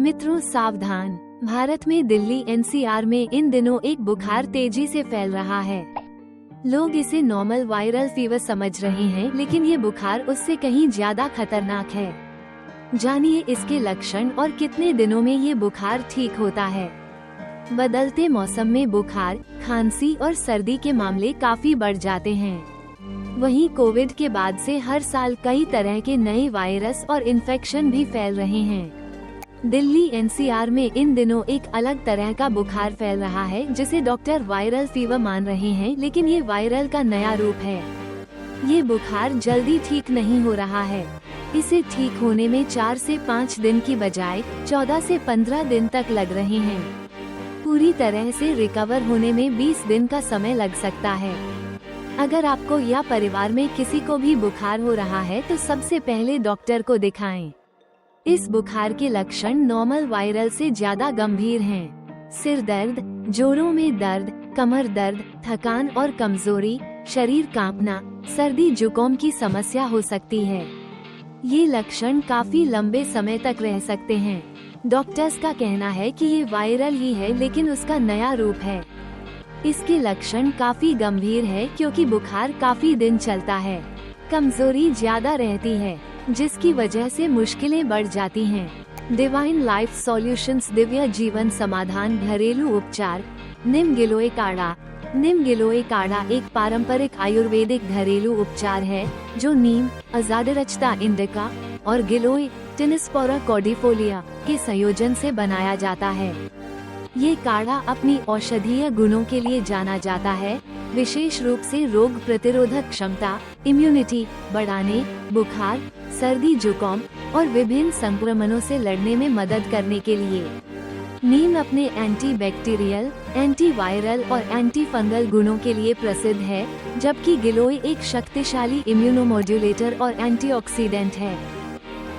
मित्रों सावधान, भारत में दिल्ली एनसीआर में इन दिनों एक बुखार तेजी से फैल रहा है। लोग इसे नॉर्मल वायरल फीवर समझ रहे हैं, लेकिन ये बुखार उससे कहीं ज्यादा खतरनाक है। जानिए इसके लक्षण और कितने दिनों में ये बुखार ठीक होता है। बदलते मौसम में बुखार, खांसी और सर्दी के मामले काफी बढ़ जाते हैं। वहीं कोविड के बाद से हर साल कई तरह के नए वायरस और इन्फेक्शन भी फैल रहे हैं। दिल्ली एनसीआर में इन दिनों एक अलग तरह का बुखार फैल रहा है, जिसे डॉक्टर वायरल फीवर मान रहे हैं, लेकिन ये वायरल का नया रूप है। ये बुखार जल्दी ठीक नहीं हो रहा है। इसे ठीक होने में 4 से 5 दिन की बजाय 14 से 15 दिन तक लग रहे हैं। पूरी तरह से रिकवर होने में 20 दिन का समय लग सकता है। अगर आपको या परिवार में किसी को भी बुखार हो रहा है तो सबसे पहले डॉक्टर को दिखाएं। इस बुखार के लक्षण नॉर्मल वायरल से ज्यादा गंभीर हैं। सिर दर्द, जोड़ों में दर्द, कमर दर्द, थकान और कमजोरी, शरीर कांपना, सर्दी जुकाम की समस्या हो सकती है। ये लक्षण काफी लंबे समय तक रह सकते हैं। डॉक्टर्स का कहना है कि ये वायरल ही है, लेकिन उसका नया रूप है। इसके लक्षण काफी गंभीर है क्योंकि बुखार काफी दिन चलता है। कमजोरी ज्यादा रहती है, जिसकी वजह से मुश्किलें बढ़ जाती हैं। डिवाइन लाइफ सॉल्यूशंस दिव्य जीवन समाधान घरेलू उपचार। नीम गिलोय काढ़ा। नीम गिलोय काढ़ा एक पारंपरिक आयुर्वेदिक घरेलू उपचार है जो नीम, अजाडिरच्ता इंडिका और गिलोय टिनिस्पोरा कॉर्डिफोलिया के संयोजन से बनाया जाता है। ये काढ़ा अपनी औषधीय गुणों के लिए जाना जाता है, विशेष रूप से रोग प्रतिरोधक क्षमता, इम्यूनिटी बढ़ाने, बुखार, सर्दी जुकाम और विभिन्न संक्रमणों से लड़ने में मदद करने के लिए। नीम अपने एंटीबैक्टीरियल, एंटीवायरल और एंटी फंगल गुणों के लिए प्रसिद्ध है, जबकि गिलोय एक शक्तिशाली इम्यूनोमोड्यूलेटर और एंटीऑक्सीडेंट है।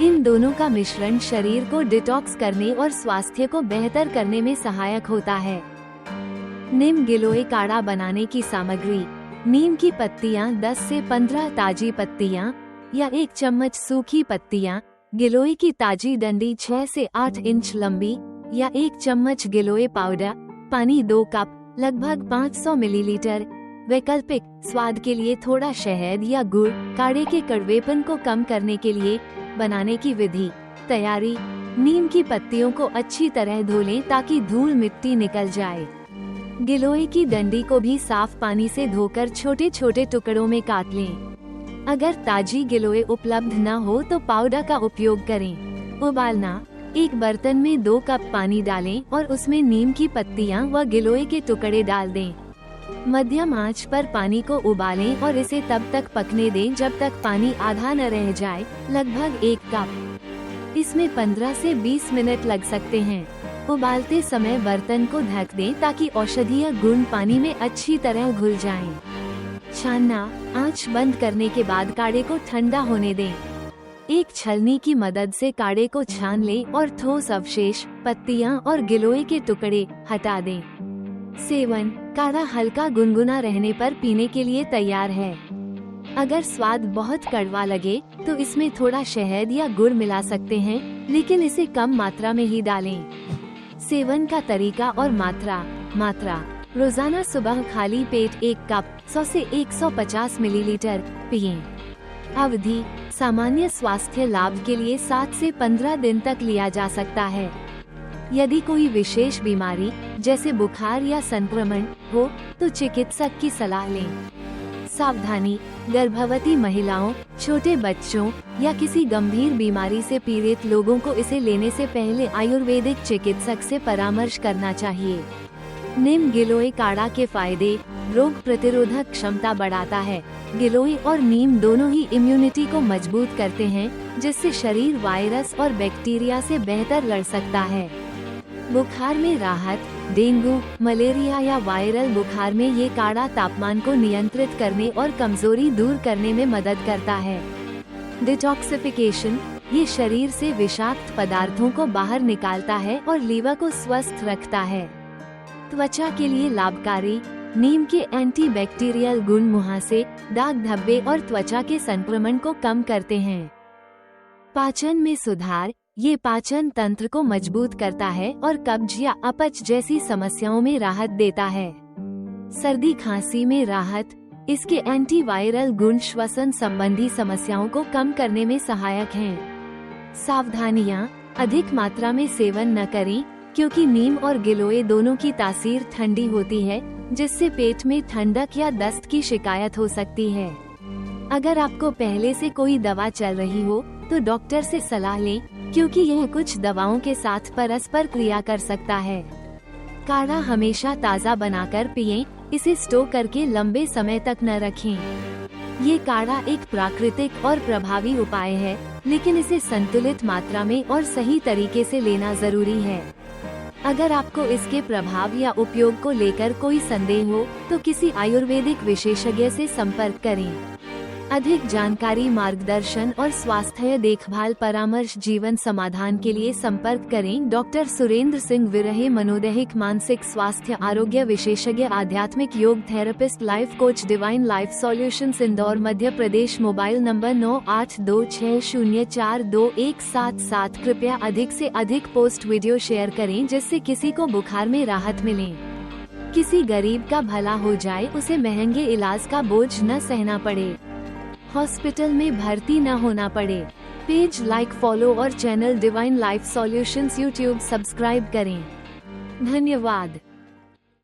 इन दोनों का मिश्रण शरीर को डिटॉक्स करने और स्वास्थ्य को बेहतर करने में सहायक होता है। नीम गिलोय काढ़ा बनाने की सामग्री: नीम की पत्तियां 10 से 15 ताजी पत्तियां या 1 चम्मच सूखी पत्तियां, गिलोय की ताजी डंडी 6 से 8 इंच लंबी या 1 चम्मच गिलोय पाउडर, पानी 2 कप लगभग 500 मिलीलीटर। वैकल्पिक स्वाद के लिए थोड़ा शहद या गुड़। काढ़े के कड़वेपन को कम करने के लिए बनाने की विधि। तैयारी: नीम की पत्तियों को अच्छी तरह धो लें ताकि धूल मिट्टी निकल जाए। गिलोय की डंडी को भी साफ पानी से धोकर छोटे छोटे टुकड़ों में काट लें। अगर ताजी गिलोय उपलब्ध न हो तो पाउडर का उपयोग करें। उबालना: एक बर्तन में 2 कप पानी डालें और उसमें नीम की पत्तियां व गिलोय के टुकड़े डाल दें। मध्यम आंच पर पानी को उबालें और इसे तब तक पकने दें जब तक पानी आधा न रह जाए, लगभग 1 कप। इसमें 15 से 20 मिनट लग सकते हैं। उबालते समय बर्तन को ढक दें ताकि औषधीय गुण पानी में अच्छी तरह घुल जाएं। छानना: आंच बंद करने के बाद काढ़े को ठंडा होने दें। एक छलनी की मदद से काढ़े को छान लें और ठोस अवशेष, पत्तियां और गिलोय के टुकड़े हटा दें। सेवन: काढ़ा हल्का गुनगुना रहने पर पीने के लिए तैयार है। अगर स्वाद बहुत कड़वा लगे तो इसमें थोड़ा शहद या गुड़ मिला सकते हैं, लेकिन इसे कम मात्रा में ही डालें। सेवन का तरीका और मात्रा: रोजाना सुबह खाली पेट 1 कप 100 से 150 मिलीलीटर पिएं। अवधि: सामान्य स्वास्थ्य लाभ के लिए 7 से 15 दिन तक लिया जा सकता है। यदि कोई विशेष बीमारी जैसे बुखार या संक्रमण हो तो चिकित्सक की सलाह लें। सावधानी: गर्भवती महिलाओं, छोटे बच्चों या किसी गंभीर बीमारी से पीड़ित लोगों को इसे लेने से पहले आयुर्वेदिक चिकित्सक से परामर्श करना चाहिए। नीम गिलोय काढ़ा के फायदे: रोग प्रतिरोधक क्षमता बढ़ाता है। गिलोय और नीम दोनों ही इम्यूनिटी को मजबूत करते हैं, जिससे शरीर वायरस और बैक्टीरिया से बेहतर लड़ सकता है। बुखार में राहत: डेंगू, मलेरिया या वायरल बुखार में ये काढ़ा तापमान को नियंत्रित करने और कमजोरी दूर करने में मदद करता है। डिटॉक्सिफिकेशन: ये शरीर से विषाक्त पदार्थों को बाहर निकालता है और लीवर को स्वस्थ रखता है। त्वचा के लिए लाभकारी: नीम के एंटीबैक्टीरियल गुण मुहासे, दाग धब्बे और त्वचा के संक्रमण को कम करते हैं। पाचन में सुधार: ये पाचन तंत्र को मजबूत करता है और कब्ज या अपच जैसी समस्याओं में राहत देता है। सर्दी खांसी में राहत। इसके एंटीवायरल गुण श्वसन संबंधी समस्याओं को कम करने में सहायक हैं। सावधानियां, अधिक मात्रा में सेवन न करें, क्योंकि नीम और गिलोय दोनों की तासीर ठंडी होती है, जिससे पेट में ठंडक या दस्त की शिकायत हो सकती है। अगर आपको पहले से कोई दवा चल रही हो तो डॉक्टर से सलाह लें, क्योंकि यह कुछ दवाओं के साथ परस्पर क्रिया कर सकता है। काढ़ा हमेशा ताज़ा बनाकर पिएं, इसे स्टोर करके लंबे समय तक न रखें। ये काढ़ा एक प्राकृतिक और प्रभावी उपाय है, लेकिन इसे संतुलित मात्रा में और सही तरीके से लेना जरूरी है। अगर आपको इसके प्रभाव या उपयोग को लेकर कोई संदेह हो तो किसी आयुर्वेदिक विशेषज्ञ से संपर्क करें। अधिक जानकारी, मार्गदर्शन और स्वास्थ्य देखभाल परामर्श जीवन समाधान के लिए संपर्क करें डॉक्टर सुरेंद्र सिंह विरहे, मनोदैहिक मानसिक स्वास्थ्य आरोग्य विशेषज्ञ, आध्यात्मिक yoga therapist, life coach, divine life solutions, Indore, Madhya Pradesh. Mobile number 9826042177। कृपया अधिक से अधिक पोस्ट वीडियो शेयर करें, जिससे किसी को बुखार में राहत मिले। किसी गरीब का भला हो जाए, उसे महंगे इलाज का बोझ न सहना पड़े, हॉस्पिटल में भर्ती न होना पड़े। पेज लाइक, फॉलो और channel divine life solutions YouTube subscribe करें। धन्यवाद।